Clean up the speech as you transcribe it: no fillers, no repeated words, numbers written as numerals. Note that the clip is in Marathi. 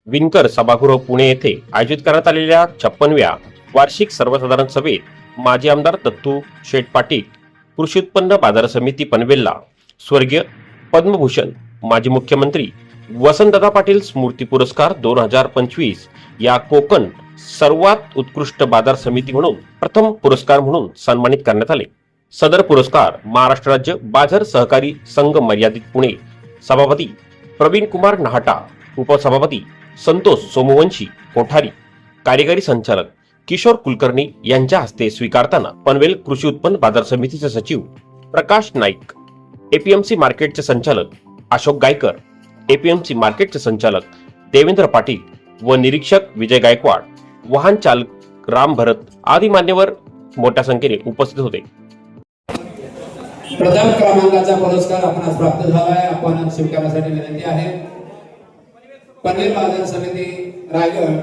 विणकर सभागृह पुणे येथे आयोजित करण्यात आलेल्या 56व्या वार्षिक सर्वसाधारण सभेत माजी आमदार दत्तू शेठ पाटील, कृषी उत्पन्न बाजार समिती पनवेलला स्वर्गीय पद्मभूषण माजी मुख्यमंत्री वसंतदादा पाटील स्मृती पुरस्कार 2025 या कोकण सर्वात उत्कृष्ट बाजार समिती म्हणून प्रथम पुरस्कार म्हणून सन्मानित करण्यात आले। सदर पुरस्कार महाराष्ट्र राज्य बाजार सहकारी संघ मर्यादित पुणे सभापती प्रवीण कुमार नाहटा, उपसभापती संतोष सोमवंशी कोठारी, कार्यकारी संचालक किशोर कुलकर्णी यांच्या हस्ते स्वीकारताना पनवेल कृषी उत्पन्न बाजार समितीचे सचिव प्रकाश नाईक, एपीएमसी मार्केटचे संचालक अशोक गायकर, एपीएमसी मार्केटचे संचालक देवेंद्र पाटील व निरीक्षक विजय गायकवाड, वाहन चालक राम भरत आदी मान्यवर मोठ्या संख्येने उपस्थित होते। प्रथम क्रमांकाचा पुरस्कार आपणास प्राप्त झाला आहे। आपण स्वीकारण्यासाठी विनंती आहे। पनवेल बाजार समिती रायगड